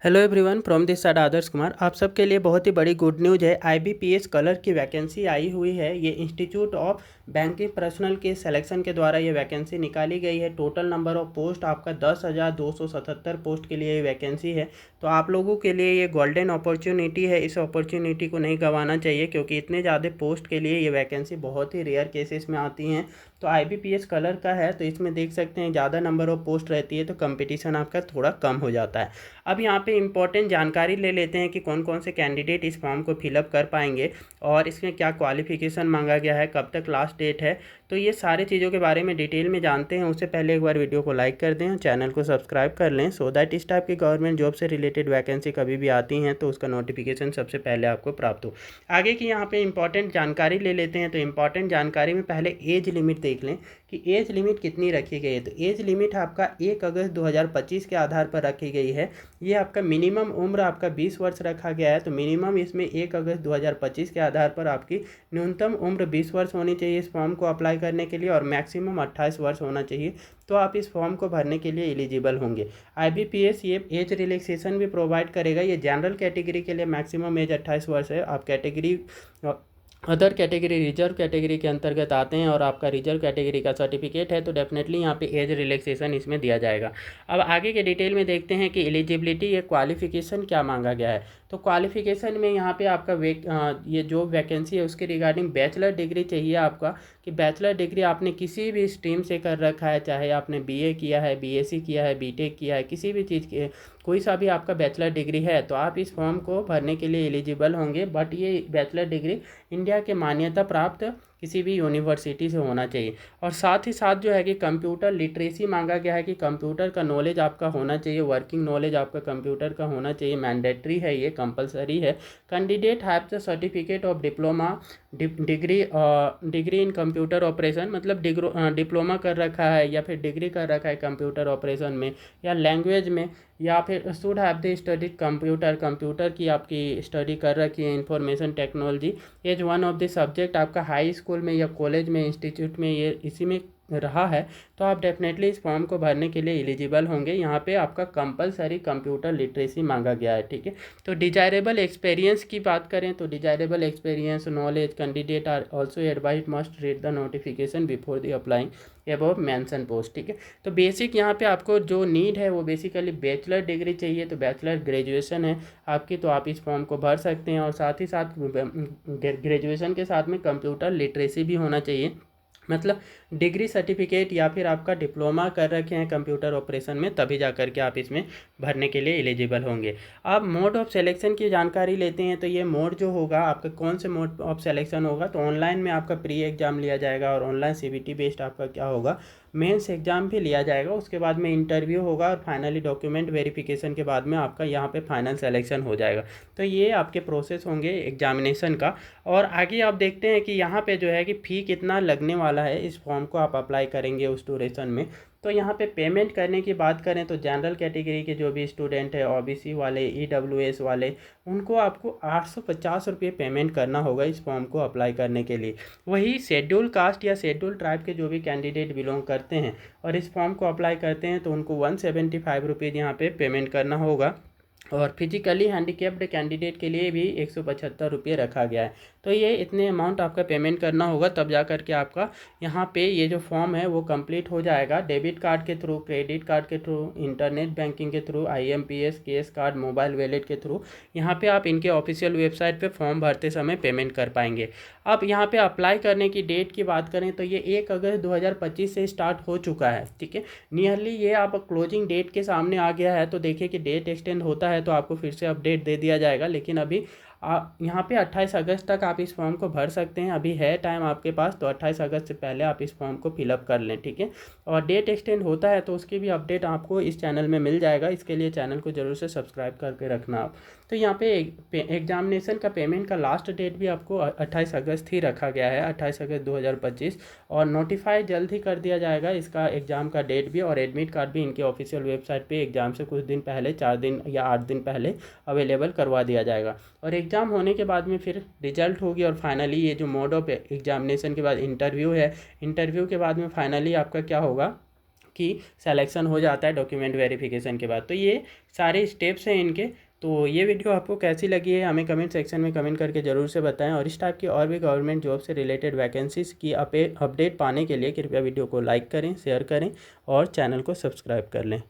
Hello everyone, from this side Adarsh Kumar. आप सबके लिए बहुत ही बड़ी गुड न्यूज़ है। आईबीपीएस कलर की वैकेंसी आई हुई है। ये इंस्टीट्यूट ऑफ बैंकिंग पर्सनल के सिलेक्शन के द्वारा ये वैकेंसी निकाली गई है। टोटल नंबर ऑफ पोस्ट आपका 10,277 पोस्ट के लिए ये वैकेंसी है। तो आप लोगों के लिए ये गोल्डन अपॉर्चुनिटी है। इस अपॉर्चुनिटी को नहीं गंवाना चाहिए, क्योंकि इतने ज़्यादा पोस्ट के लिए ये वैकेंसी बहुत ही रेयर केसेस में आती हैं। तो आईबीपीएस कलर का है, तो इसमें देख सकते हैं ज़्यादा नंबर ऑफ पोस्ट रहती है तो कंपटीशन आपका थोड़ा कम हो जाता है। अब यहाँ पे इम्पोर्टेंट जानकारी ले लेते हैं कि कौन कौन से कैंडिडेट इस फॉर्म को फिलअप कर पाएंगे और इसमें क्या क्वालिफिकेशन मांगा गया है, कब तक लास्ट डेट है। तो ये सारी चीज़ों के बारे में डिटेल में जानते हैं। उससे पहले एक बार वीडियो को लाइक कर दें, चैनल को सब्सक्राइब कर लें, सो दैट इस टाइप की गवर्नमेंट जॉब से रिलेटेड वैकेंसी कभी भी आती हैं तो उसका नोटिफिकेशन सबसे पहले आपको प्राप्त हो। आगे की यहाँ पे इंपॉर्टेंट जानकारी ले लेते हैं। तो इंपॉर्टेंट जानकारी में पहले एज लिमिट देख लें कि एज लिमिट कितनी रखी गई है। तो एज लिमिट आपका 1 अगस्त 2025 के आधार पर रखी गई है। ये आपका मिनिमम उम्र आपका 20 वर्ष रखा गया है। तो मिनिमम इसमें 1 अगस्त 2025 के आधार पर आपकी न्यूनतम उम्र 20 वर्ष होनी चाहिए इस फॉर्म को अप्लाई करने के लिए, और मैक्सिमम 28 वर्ष होना चाहिए। तो आप इस फॉर्म को भरने के लिए एलिजिबल होंगे। आईबीपीएस ये एज रिलैक्सेशन भी प्रोवाइड करेगा। ये जनरल कैटेगरी के लिए मैक्सिमम एज 28 वर्ष है। आप category other category reserve category के अंतर्गत आते हैं और आपका रिजर्व कैटेगरी का सर्टिफिकेट है तो डेफिनेटली यहाँ पे एज रिलैक्सेशन इसमें दिया जाएगा। अब आगे के डिटेल में देखते हैं कि एलिजिबिलिटी या क्वालिफिकेशन क्या मांगा गया है। तो क्वालिफिकेशन में यहाँ पे आपका ये जो वैकेंसी है उसके रिगार्डिंग बैचलर डिग्री चाहिए आपका, कि बैचलर डिग्री आपने किसी भी स्ट्रीम से कर रखा है, चाहे आपने बीए किया है, बीएससी किया है, बीटेक किया है, किसी भी चीज़ के कोई सा भी आपका बैचलर डिग्री है तो आप इस फॉर्म को भरने के लिए एलिजिबल होंगे। बट ये बैचलर डिग्री इंडिया के मान्यता प्राप्त किसी भी यूनिवर्सिटी से होना चाहिए। और साथ ही साथ जो है कि कंप्यूटर लिटरेसी मांगा गया है, कि कंप्यूटर का नॉलेज आपका होना चाहिए, वर्किंग नॉलेज आपका कंप्यूटर का होना चाहिए। मैंडेटरी है, ये कंपलसरी है। Candidate have the certificate of diploma degree in computer operation, मतलब डिप्लोमा कर रखा है या फिर डिग्री कर रखा है कंप्यूटर ऑपरेशन में या लैंग्वेज में, या फिर should have the study computer की आपकी स्टडी कर रखी है, information technology as one of the subject आपका हाई स्कूल में या कॉलेज में, इंस्टीट्यूट में ये इसी में रहा है तो आप डेफिनेटली इस फॉर्म को भरने के लिए एलिजिबल होंगे। यहाँ पे आपका कंपलसरी कंप्यूटर लिटरेसी मांगा गया है, ठीक है। तो डिजायरेबल एक्सपीरियंस की बात करें तो desirable experience knowledge candidate are also advise must read the notification before the applying above mention post, ठीक है। तो बेसिक यहाँ पे आपको जो नीड है वो बेसिकली बैचलर डिग्री चाहिए, तो बैचलर ग्रेजुएशन है आपकी, तो आप इस फॉर्म को भर सकते हैं। और साथ ही साथ ग्रेजुएशन के साथ में कंप्यूटर लिटरेसी भी होना चाहिए, मतलब डिग्री सर्टिफिकेट या फिर आपका डिप्लोमा कर रखे हैं कंप्यूटर ऑपरेशन में, तभी जा कर के आप इसमें भरने के लिए एलिजिबल होंगे। अब मोड ऑफ सिलेक्शन की जानकारी लेते हैं। तो ये मोड जो होगा आपका, कौन से मोड ऑफ सिलेक्शन होगा, तो ऑनलाइन में आपका प्री एग्जाम लिया जाएगा और ऑनलाइन सीबीटी बेस्ड आपका क्या होगा, मेंस एग्जाम भी लिया जाएगा। उसके बाद में इंटरव्यू होगा और फाइनली डॉक्यूमेंट वेरिफिकेशन के बाद में आपका यहाँ पे फाइनल सिलेक्शन हो जाएगा। तो ये आपके प्रोसेस होंगे एग्जामिनेशन का। और आगे आप देखते हैं कि यहाँ पे जो है कि फ़ी कितना लगने वाला है इस फॉर्म को आप अप्लाई करेंगे उस ड्यूरेशन में। तो यहाँ पे पेमेंट करने की बात करें तो जनरल कैटेगरी के जो भी स्टूडेंट है, ओबीसी वाले, ईडब्ल्यूएस वाले, उनको आपको 850 रुपये पेमेंट करना होगा इस फॉर्म को अप्लाई करने के लिए। वही शेड्यूल कास्ट या शेड्यूल ट्राइब के जो भी कैंडिडेट बिलोंग करते हैं और इस फॉर्म को अप्लाई करते हैं तो उनको 175 रुपीज़ यहाँ पे पेमेंट करना होगा। और फिजिकली हैंडीकेप्ड कैंडिडेट के लिए भी 175 रुपये रखा गया है। तो ये इतने अमाउंट आपका पेमेंट करना होगा, तब जा कर के आपका यहाँ पे ये जो फॉर्म है वो कंप्लीट हो जाएगा। डेबिट कार्ड के थ्रू, क्रेडिट कार्ड के थ्रू, इंटरनेट बैंकिंग के through, IMPS, cash card, mobile wallet के थ्रू यहाँ पे आप इनके ऑफिशियल वेबसाइट पे फॉर्म भरते समय पेमेंट कर पाएंगे। अब यहाँ पे अप्लाई करने की डेट की बात करें तो ये 1 अगस्त 2025 से स्टार्ट हो चुका है, ठीक है। नियरली ये आप क्लोजिंग डेट के सामने आ गया है, तो देखिए कि डेट एक्सटेंड होता है तो आपको फिर से अपडेट दे दिया जाएगा। लेकिन अभी आप यहाँ पे 28 अगस्त तक आप इस फॉर्म को भर सकते हैं, अभी है टाइम आपके पास। तो 28 अगस्त से पहले आप इस फॉर्म को फिलअप कर लें, ठीक है। और डेट एक्सटेंड होता है तो उसकी भी अपडेट आपको इस चैनल में मिल जाएगा। इसके लिए चैनल को जरूर से सब्सक्राइब करके रखना आप। तो यहाँ पे एग्जामिनेशन का पेमेंट का लास्ट डेट भी आपको 28 अगस्त ही रखा गया है, 28 अगस्त 2025। और नोटिफाई जल्द ही कर दिया जाएगा इसका एग्ज़ाम का डेट भी, और एडमिट कार्ड भी इनके ऑफिशियल वेबसाइट पे एग्ज़ाम से कुछ दिन पहले, 4 दिन या 8 दिन पहले अवेलेबल करवा दिया जाएगा। और एग्ज़ाम होने के बाद में फिर रिजल्ट होगी और फाइनली ये जो मोड ऑफ एग्जामिनेशन के बाद इंटरव्यू है, इंटरव्यू के बाद में फाइनली आपका क्या होगा, कि सिलेक्शन हो जाता है डॉक्यूमेंट वेरिफिकेशन के बाद। तो ये सारे स्टेप्स हैं इनके। तो ये वीडियो आपको कैसी लगी है हमें कमेंट सेक्शन में कमेंट करके ज़रूर से बताएं, और इस टाइप की और भी गवर्नमेंट जॉब से रिलेटेड वैकेंसीज़ की अपडेट पाने के लिए कृपया वीडियो को लाइक करें, शेयर करें और चैनल को सब्सक्राइब कर लें।